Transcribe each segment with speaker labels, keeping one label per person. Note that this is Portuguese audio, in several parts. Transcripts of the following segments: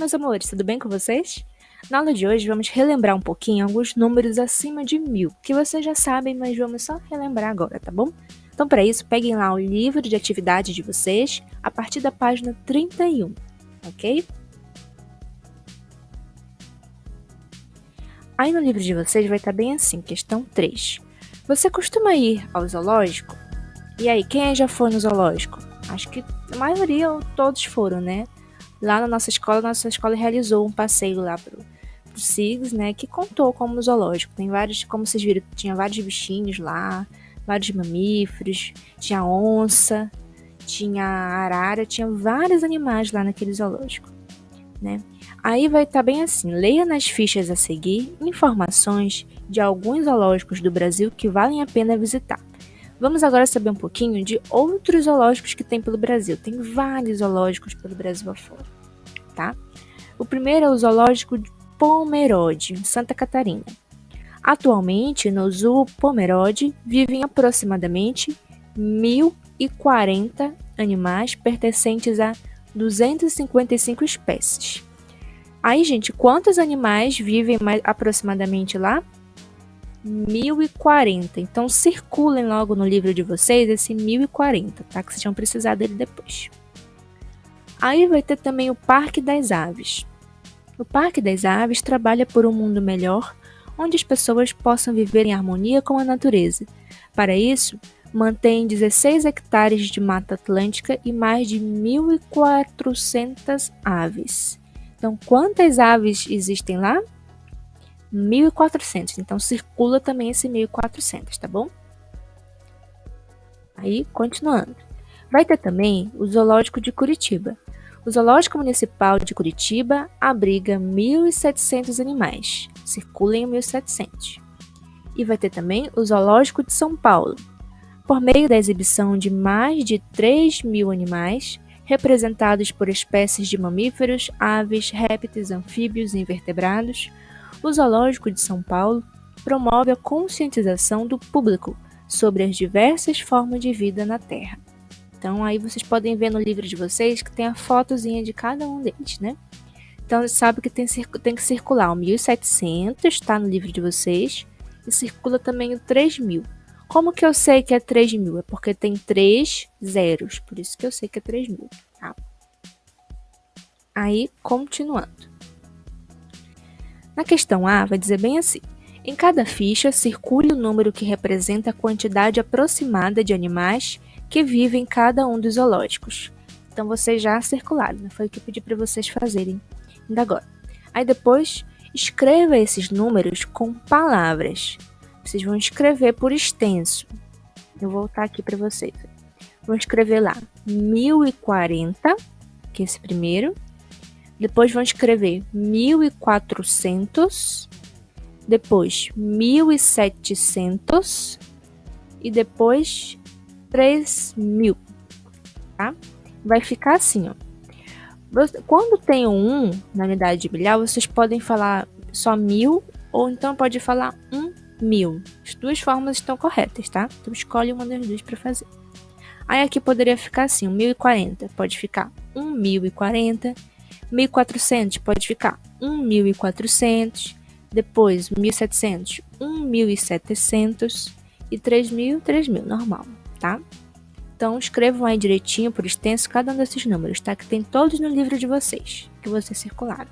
Speaker 1: meus amores, tudo bem com vocês? Na aula de hoje vamos relembrar um pouquinho alguns números acima de 1000, que vocês já sabem, mas vamos só relembrar agora, tá bom? Então, para isso, peguem lá o livro de atividade de vocês, a partir da página 31, ok? Aí no livro de vocês vai estar bem assim, questão 3. Você costuma ir ao zoológico? E aí, quem já foi no zoológico? Acho que a maioria ou todos foram, né? Lá na nossa escola realizou um passeio lá pro SIGS, né? Que contou como zoológico. Tem vários, como vocês viram, tinha vários bichinhos lá, vários mamíferos, tinha onça, tinha arara, tinha vários animais lá naquele zoológico, né? Aí vai estar bem assim, leia nas fichas a seguir informações de alguns zoológicos do Brasil que valem a pena visitar. Vamos agora saber um pouquinho de outros zoológicos que tem pelo Brasil. Tem vários zoológicos pelo Brasil afora, tá? O primeiro é o Zoológico de Pomerode, em Santa Catarina. Atualmente, no Zoo Pomerode, vivem aproximadamente 1.040 animais pertencentes a 255 espécies. Aí, gente, quantos animais vivem aproximadamente lá? 1.040. Então, circulem logo no livro de vocês esse 1.040, tá? Que vocês vão precisar dele depois. Aí vai ter também o Parque das Aves. O Parque das Aves trabalha por um mundo melhor, onde as pessoas possam viver em harmonia com a natureza. Para isso, mantém 16 hectares de Mata Atlântica e mais de 1.400 aves. Então, quantas aves existem lá? 1.400. Então, circula também esse 1.400, tá bom? Aí, continuando. Vai ter também o Zoológico de Curitiba. O Zoológico Municipal de Curitiba abriga 1.700 animais. Circulem 1.700. E vai ter também o Zoológico de São Paulo. Por meio da exibição de mais de 3.000 animais, representados por espécies de mamíferos, aves, répteis, anfíbios e invertebrados, o Zoológico de São Paulo promove a conscientização do público sobre as diversas formas de vida na Terra. Então, aí vocês podem ver no livro de vocês que tem a fotozinha de cada um deles, né? Então, sabe que tem que circular o 1.700, está no livro de vocês, e circula também o 3.000. Como que eu sei que é 3.000? É porque tem 3 zeros, por isso que eu sei que é 3.000, tá? Aí, continuando. Na questão A, vai dizer bem assim: em cada ficha, circule o número que representa a quantidade aproximada de animais que vivem em cada um dos zoológicos. Então, vocês já circularam, né? Foi o que eu pedi para vocês fazerem ainda agora. Aí depois, escreva esses números com palavras. Vocês vão escrever por extenso. Eu vou voltar aqui para vocês. Vão escrever lá 1.040, que é esse primeiro. Depois vão escrever 1.400. Depois 1.700. E depois 3.000. Tá? Vai ficar assim, ó. Quando tem um 1 na unidade de milhar, vocês podem falar só 1.000 ou então pode falar 1.000. As duas formas estão corretas, tá? Então escolhe uma das duas para fazer. Aí aqui poderia ficar assim, 1.040 pode ficar 1.040, 1.400 pode ficar 1.400, depois 1.700, 1.700 e 3.000, 3.000, normal, tá? Então, escrevam aí direitinho, por extenso, cada um desses números, tá? Que tem todos no livro de vocês, que vocês circularam.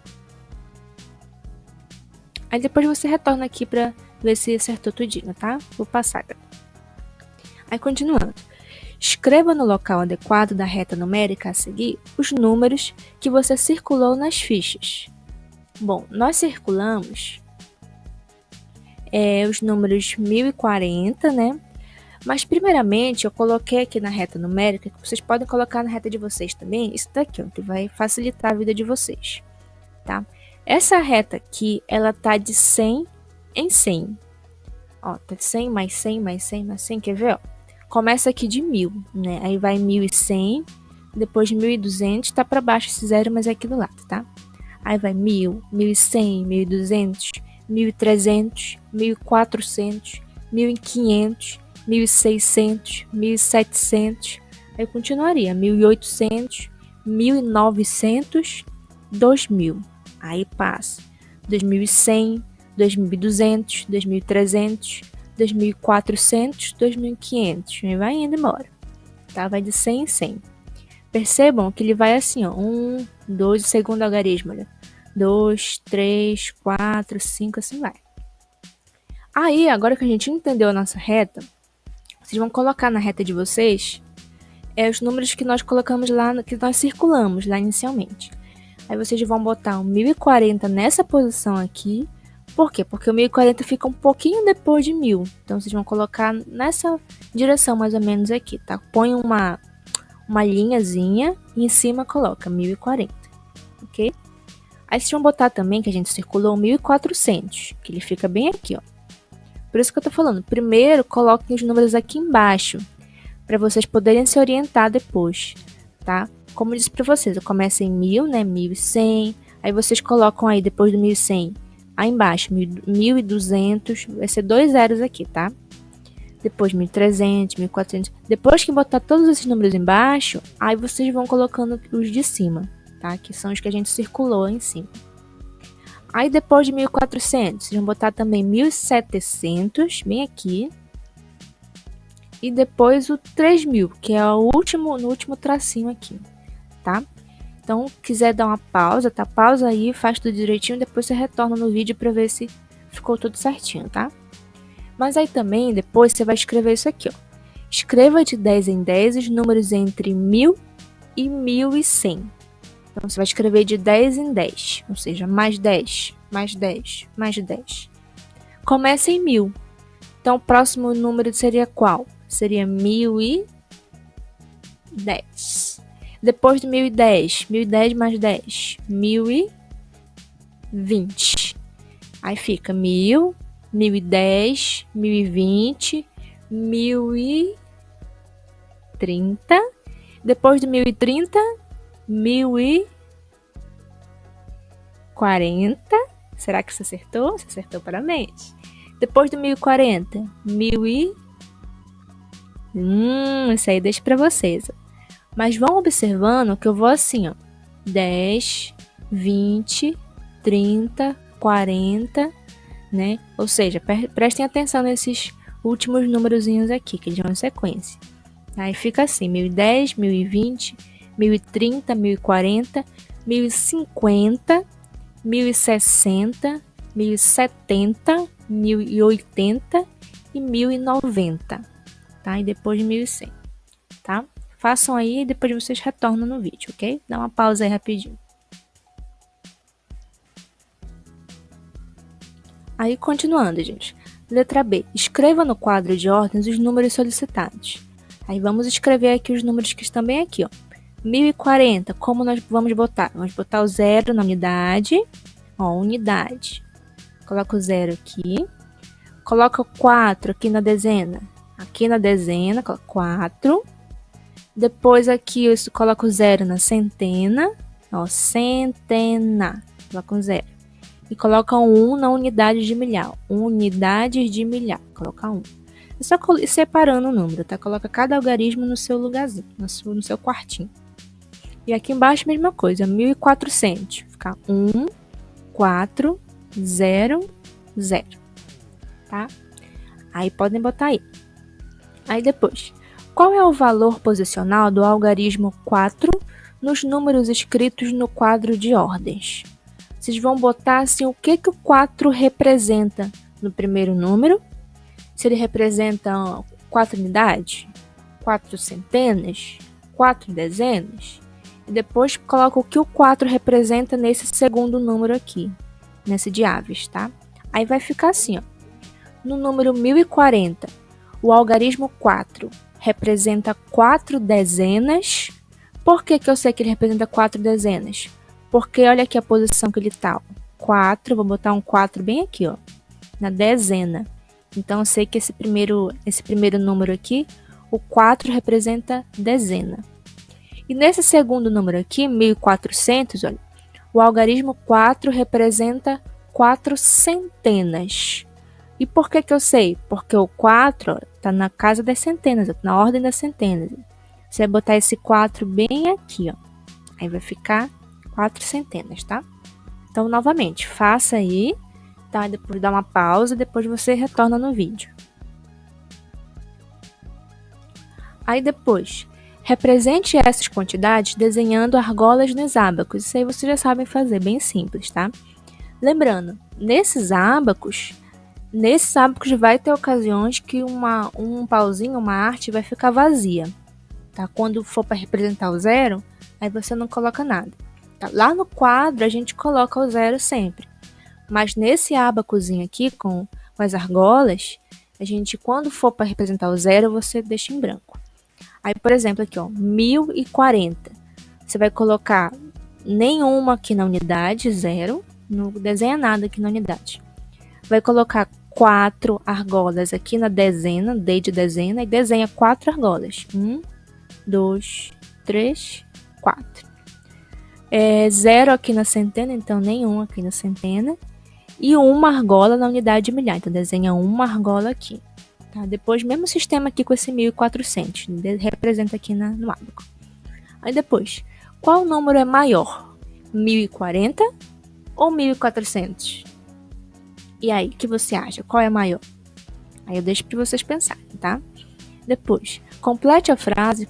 Speaker 1: Aí depois você retorna aqui para ver se acertou tudinho, tá? Vou passar agora. Aí, continuando. Escreva no local adequado da reta numérica a seguir os números que você circulou nas fichas. Bom, nós circulamos os números 1.040, né? Mas, primeiramente, eu coloquei aqui na reta numérica, que vocês podem colocar na reta de vocês também, isso daqui, ó, que vai facilitar a vida de vocês, tá? Essa reta aqui, ela tá de 100 em 100. Ó, tá 100 mais 100 mais 100 mais 100, quer ver, ó? Começa aqui de 1.000, né? Aí vai 1.100, depois 1.200, tá para baixo esse zero, mas é aqui do lado, tá? Aí vai 1.000, 1.100, 1.200, 1.300, 1.400, 1.500, 1.600, 1.700, aí continuaria 1.800, 1.900 2000. Aí passa 2100, 2200, 2300, 2400, 2500. E vai indo embora. Tá? Vai de 100 em 100. Percebam que ele vai assim, ó. 1, 2, segundo algarismo, olha. 2, 3, 4, 5, assim vai. Aí, agora que a gente entendeu a nossa reta, vocês vão colocar na reta de vocês os números que nós colocamos lá, que nós circulamos lá inicialmente. Aí vocês vão botar o 1040 nessa posição aqui. Por quê? Porque o 1040 fica um pouquinho depois de 1000. Então vocês vão colocar nessa direção mais ou menos aqui, tá? Põe uma linhazinha e em cima coloca 1040, ok? Aí vocês vão botar também que a gente circulou 1400, que ele fica bem aqui, ó. Por isso que eu tô falando, primeiro coloquem os números aqui embaixo, para vocês poderem se orientar depois, tá? Como eu disse para vocês, eu começo em 1000, né? 1100, aí vocês colocam aí depois do 1100, aí embaixo 1200, vai ser 2 zeros aqui, tá? Depois 1300, 1400, depois que botar todos esses números embaixo, aí vocês vão colocando os de cima, tá? Que são os que a gente circulou em cima. Aí depois de 1400, vocês vão botar também 1700, bem aqui. E depois o 3000, que é no último tracinho aqui, tá? Então, quiser dar uma pausa, tá? Pausa aí, faz tudo direitinho, depois você retorna no vídeo para ver se ficou tudo certinho, tá? Mas aí também, depois você vai escrever isso aqui, ó. Escreva de 10 em 10 os números entre 1000 e 1100. Então, você vai escrever de 10 em 10, ou seja, mais 10, mais 10, mais 10. Começa em 1000. Então, o próximo número seria qual? Seria 1010. Depois de 1010, 1010 mais 10, 1020. Aí fica 1000, 1010, 1020, 1030. Depois de 1030, 1040. Será que você acertou? Você acertou, parabéns. Depois do 1040, 1000 e... isso aí deixa pra vocês. Mas vão observando que eu vou assim, ó. 10, 20, 30, 40, né? Ou seja, prestem atenção nesses últimos númerozinhos aqui, que eles vão em sequência. Aí fica assim, 1010, 1020, 1030, 1040, 1050, 1060, 1070, 1080 e 1090, tá? E depois de 1100, tá? Façam aí e depois vocês retornam no vídeo, ok? Dá uma pausa aí rapidinho. Aí, continuando, gente. Letra B. Escreva no quadro de ordens os números solicitados. Aí, vamos escrever aqui os números que estão bem aqui, ó. 1040, como nós vamos botar? Vamos botar o 0 na unidade. Ó, unidade. Coloca o 0 aqui. Coloca o 4 aqui na dezena. Aqui na dezena, coloca 4. Depois aqui eu coloco o 0 na centena. Ó, centena. Coloca um 0. E coloca um 1 na unidade de milhar. Unidades de milhar. Coloca 1. É só ir separando o número, tá? Coloca cada algarismo no seu lugarzinho, no seu quartinho. E aqui embaixo, mesma coisa. 1400. Fica 1, 4, 0, 0. Tá? Aí podem botar aí. Aí depois. Qual é o valor posicional do algarismo 4 nos números escritos no quadro de ordens? Vocês vão botar assim o que o 4 representa no primeiro número. Se ele representa 4 unidades, 4 centenas, 4 dezenas. E depois coloca o que o 4 representa nesse segundo número aqui, nesse de aves, tá? Aí vai ficar assim, ó. No número 1040, o algarismo 4 representa 4 dezenas. Por que eu sei que ele representa 4 dezenas? Porque olha aqui a posição que ele tá. 4, vou botar um 4 bem aqui, ó, na dezena. Então eu sei que esse primeiro número aqui, o 4 representa dezena. E nesse segundo número aqui, 1400, olha, o algarismo 4 representa 4 centenas. E por que eu sei? Porque o 4 está na casa das centenas, na ordem das centenas. Você vai botar esse 4 bem aqui, ó. Aí vai ficar 4 centenas, tá? Então, novamente, faça aí, tá? Depois dá uma pausa, depois você retorna no vídeo. Aí depois, represente essas quantidades desenhando argolas nos ábacos. Isso aí vocês já sabem fazer, bem simples, tá? Lembrando, nesses ábacos vai ter ocasiões que um pauzinho, uma arte vai ficar vazia, tá? Quando for para representar o zero, aí você não coloca nada. Tá? Lá no quadro a gente coloca o zero sempre, mas nesse abacozinho aqui com as argolas, a gente, quando for para representar o zero, você deixa em branco. Aí, por exemplo, aqui, ó, 1040. Você vai colocar nenhuma aqui na unidade, zero. Não desenha nada aqui na unidade. Vai colocar 4 argolas aqui na dezena, D de dezena, e desenha 4 argolas. 1, 2, 3, 4. Zero aqui na centena, então nenhum aqui na centena. E uma argola na unidade de milhar, então desenha uma argola aqui. Tá? Depois, mesmo sistema aqui com esse 1400, representa aqui no ábaco. Aí depois, qual número é maior? 1040 ou 1400? E aí, o que você acha? Qual é maior? Aí eu deixo para vocês pensarem, tá? Depois, complete a frase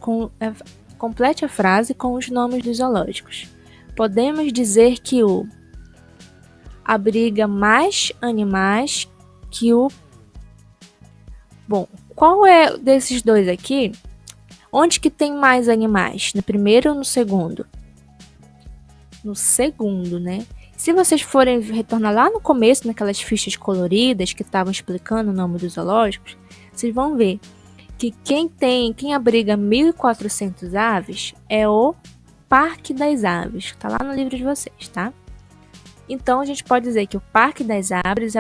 Speaker 1: com os nomes dos zoológicos. Podemos dizer que o abriga mais animais que o... Bom, qual é desses dois aqui? Onde que tem mais animais? No primeiro ou no segundo? No segundo, né? Se vocês forem retornar lá no começo, naquelas fichas coloridas que estavam explicando o nome dos zoológicos, vocês vão ver que quem abriga 1.400 aves é o Parque das Aves, que está lá no livro de vocês, tá? Então, a gente pode dizer que o Parque das Aves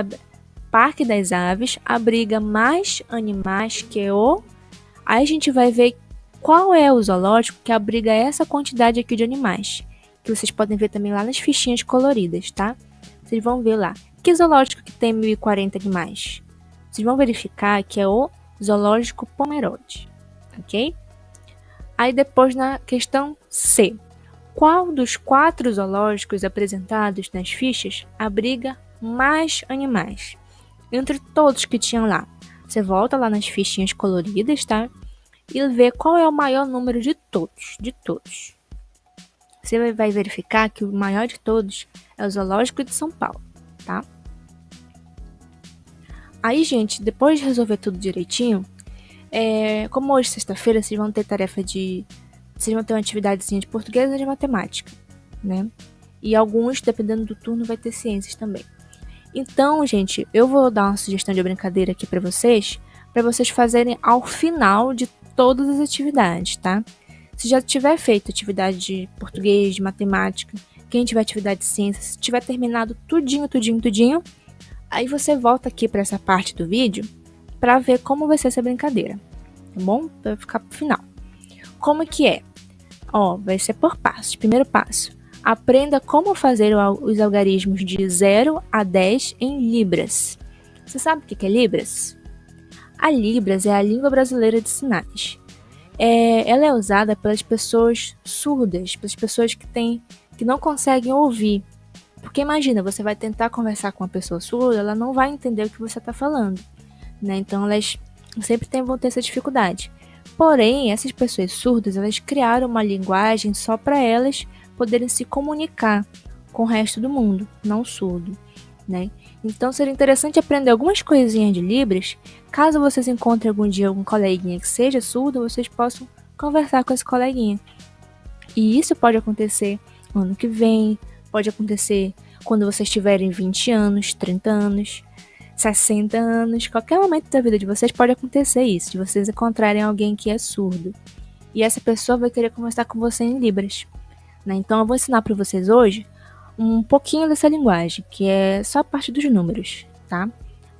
Speaker 1: abriga mais animais que o... Aí a gente vai ver qual é o zoológico que abriga essa quantidade aqui de animais, que vocês podem ver também lá nas fichinhas coloridas, tá? Vocês vão ver lá. Que zoológico que tem 1040 animais? Vocês vão verificar que é o Zoológico Pomerode, ok? Aí depois na questão C. Qual dos 4 zoológicos apresentados nas fichas abriga mais animais? Entre todos que tinham lá. Você volta lá nas fichinhas coloridas, tá? E vê qual é o maior número de todos, Você vai verificar que o maior de todos é o Zoológico de São Paulo, tá? Aí, gente, depois de resolver tudo direitinho, como hoje, sexta-feira, vocês vão ter vocês vão ter uma atividadezinha de português e de matemática, né? E alguns, dependendo do turno, vai ter ciências também. Então, gente, eu vou dar uma sugestão de brincadeira aqui para vocês fazerem ao final de todas as atividades, tá? Se já tiver feito atividade de português, de matemática, quem tiver atividade de ciências, se tiver terminado tudinho, aí você volta aqui para essa parte do vídeo para ver como vai ser essa brincadeira, tá bom? Vai ficar pro final. Como que é? Ó, vai ser por passos. Primeiro passo, aprenda como fazer os algarismos de 0 a 10 em libras. Você sabe o que é libras? A Libras é a língua brasileira de sinais. Ela é usada pelas pessoas surdas, pelas pessoas que não conseguem ouvir. Porque imagina, você vai tentar conversar com uma pessoa surda, ela não vai entender o que você está falando, né? Então elas sempre vão ter essa dificuldade. Porém, essas pessoas surdas, elas criaram uma linguagem só para elas poderem se comunicar com o resto do mundo, não surdo, né? Então seria interessante aprender algumas coisinhas de Libras. Caso vocês encontrem algum dia algum coleguinha que seja surdo, vocês possam conversar com esse coleguinha. E isso pode acontecer no ano que vem, pode acontecer quando vocês tiverem 20 anos, 30 anos, 60 anos. Qualquer momento da vida de vocês pode acontecer isso, de vocês encontrarem alguém que é surdo. E essa pessoa vai querer conversar com você em Libras, né? Então eu vou ensinar para vocês hoje um pouquinho dessa linguagem, que é só a parte dos números, tá?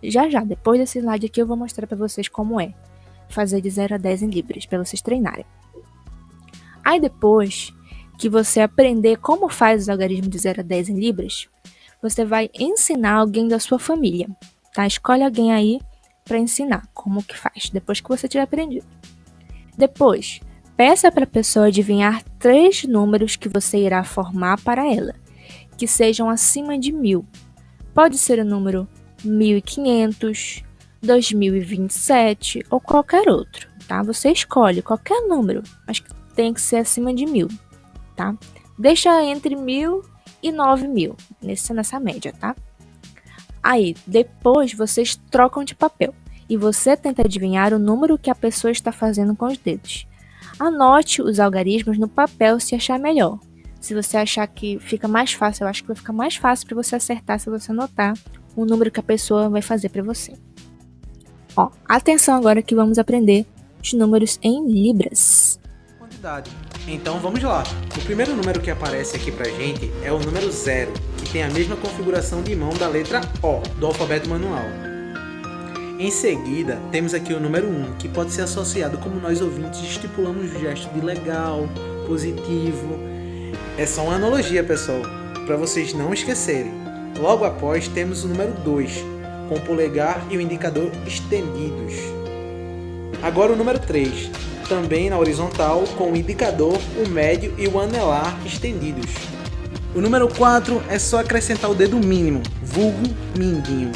Speaker 1: Já, depois desse slide aqui eu vou mostrar para vocês como é fazer de 0 a 10 em Libras, para vocês treinarem. Aí depois que você aprender como faz os algarismos de 0 a 10 em Libras, você vai ensinar alguém da sua família, tá? Escolhe alguém aí para ensinar como que faz, depois que você tiver aprendido. Depois, Peça para a pessoa adivinhar 3 números que você irá formar para ela, que sejam acima de 1000. Pode ser o número 1500, 2027 ou qualquer outro, tá? Você escolhe qualquer número, mas que tem que ser acima de 1000, tá? Deixa entre 1000 e 9000, nessa média, tá? Aí, depois vocês trocam de papel e você tenta adivinhar o número que a pessoa está fazendo com os dedos. Anote os algarismos no papel se achar melhor. Se você achar que fica mais fácil, eu acho que vai ficar mais fácil para você acertar se você anotar o número que a pessoa vai fazer para você. Ó, atenção agora que vamos aprender os números em libras.
Speaker 2: Quantidade. Então vamos lá. O primeiro número que aparece aqui pra gente é o número 0, que tem a mesma configuração de mão da letra O do alfabeto manual. Em seguida, temos aqui o número 1, que pode ser associado como nós ouvintes estipulamos o gesto de legal, positivo. É só uma analogia, pessoal, para vocês não esquecerem. Logo após, temos o número 2, com o polegar e o indicador estendidos. Agora o número 3, também na horizontal, com o indicador, o médio e o anelar estendidos. O número 4 é só acrescentar o dedo mínimo, vulgo mindinho.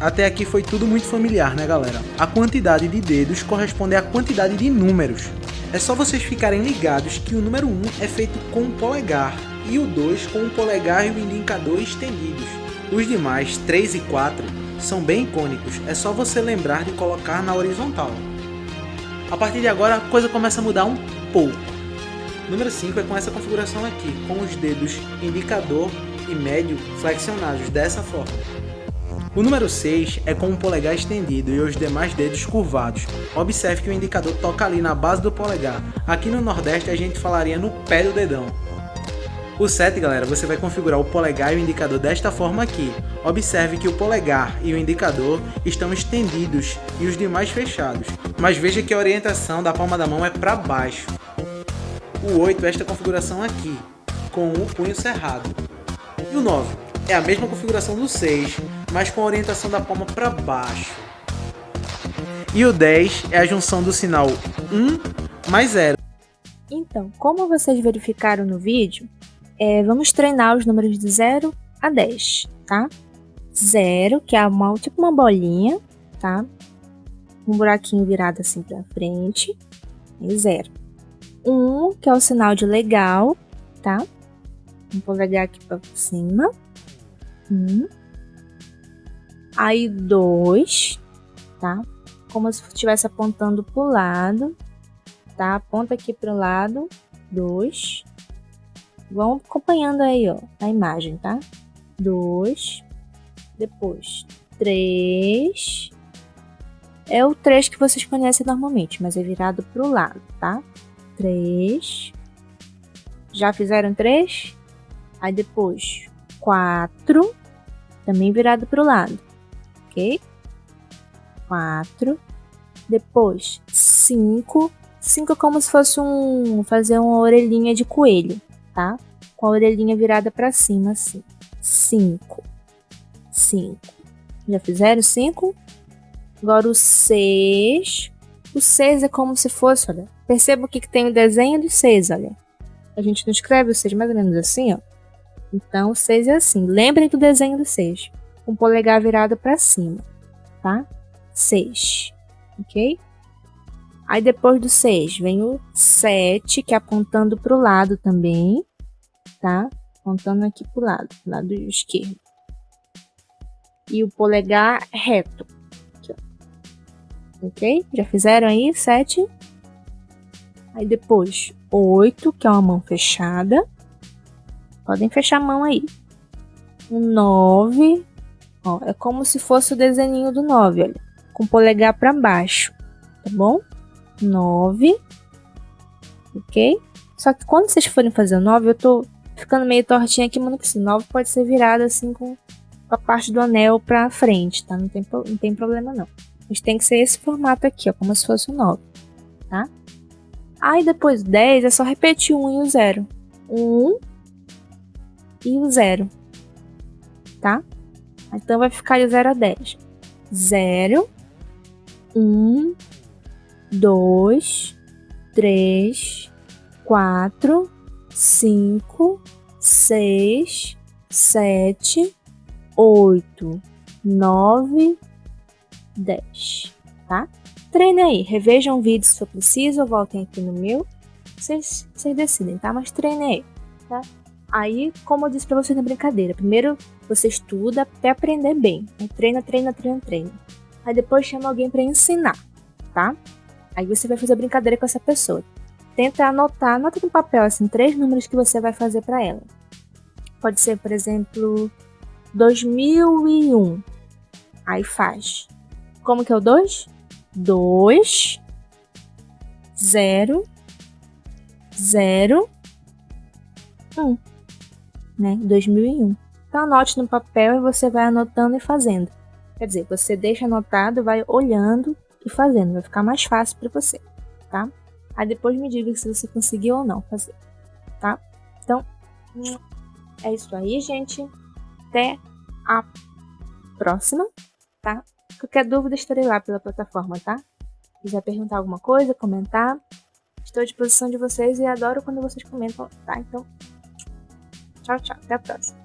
Speaker 2: Até aqui foi tudo muito familiar, né, galera? A quantidade de dedos corresponde à quantidade de números. É só vocês ficarem ligados que o número 1 é feito com o polegar e o 2 com o polegar e o indicador estendidos. Os demais, 3 e 4, são bem icônicos, é só você lembrar de colocar na horizontal. A partir de agora a coisa começa a mudar um pouco. Número 5 é com essa configuração aqui, com os dedos indicador e médio flexionados dessa forma. O número 6 é com o polegar estendido e os demais dedos curvados. Observe que o indicador toca ali na base do polegar. Aqui no Nordeste a gente falaria no pé do dedão. O 7, galera, você vai configurar o polegar e o indicador desta forma aqui. Observe que o polegar e o indicador estão estendidos e os demais fechados. Mas veja que a orientação da palma da mão é para baixo. O 8 é esta configuração aqui, com o punho cerrado. E o 9 é a mesma configuração do 6, mas com a orientação da palma para baixo. E o 10 é a junção do sinal 1 mais 0.
Speaker 1: Então, como vocês verificaram no vídeo, vamos treinar os números de 0 a 10, tá? 0, que é tipo uma bolinha, tá? Um buraquinho virado assim para frente, e 0. 1, que é o sinal de legal, tá? Um polegar aqui para cima. 1. Aí 2, tá? Como se estivesse apontando pro lado, tá? Aponta aqui pro lado, 2. Vão acompanhando aí, ó, a imagem, tá? 2. Depois, 3. É o 3 que vocês conhecem normalmente, mas é virado pro lado, tá? 3. Já fizeram 3? Aí depois, 4. Também virado pro lado, ok? 4. Depois, 5. 5 é como se fosse fazer uma orelhinha de coelho, tá? Com a orelhinha virada para cima, assim. 5. 5. Já fizeram 5? Agora o 6. O 6 é como se fosse, olha. Perceba que tem o desenho do 6, olha. A gente não escreve o 6 mais ou menos assim, ó. Então, o 6 é assim. Lembrem do desenho do 6. Com o polegar virado para cima, tá? 6. Ok? Aí depois do 6 vem o 7, que é apontando para o lado também, tá? Apontando aqui para o lado esquerdo. E o polegar reto. Aqui, ó. Ok? Já fizeram aí 7? Aí depois 8, que é uma mão fechada. Podem fechar a mão aí. O 9, ó, é como se fosse o desenho do 9, olha. Com o polegar para baixo, tá bom? 9, ok? Só que quando vocês forem fazer o 9, eu tô ficando meio tortinha aqui, mas não precisa. 9 pode ser virado assim com a parte do anel pra frente, tá? Não tem problema não. Mas tem que ser esse formato aqui, ó, como se fosse o 9, tá? Aí depois 10 é só repetir o 1 e o 0. 1 e o 0, tá? Então vai ficar de 0 a 10. 0, 1, 2, 3, 4, 5, 6, 7, 8, 9, 10, tá? Treinem aí, revejam o vídeo se for preciso, voltem aqui no meu. Vocês decidem, tá? Mas treinem aí, tá? Aí, como eu disse pra vocês na brincadeira, primeiro você estuda até aprender bem. Treina. Aí depois chama alguém pra ensinar, tá? Aí você vai fazer a brincadeira com essa pessoa. Tenta anota no papel, assim, 3 números que você vai fazer pra ela. Pode ser, por exemplo, 2001. Aí faz. Como que é o 2? 2, 0, 0, 1. Né? 2001. Então anote no papel e você vai anotando e fazendo. Quer dizer, você deixa anotado, vai olhando e fazendo. Vai ficar mais fácil para você, tá? Aí depois me diga se você conseguiu ou não fazer, tá? Então, é isso aí, gente. Até a próxima, tá? Qualquer dúvida, estarei lá pela plataforma, tá? Se quiser perguntar alguma coisa, comentar, estou à disposição de vocês e adoro quando vocês comentam, tá? Então, tchau, até a próxima.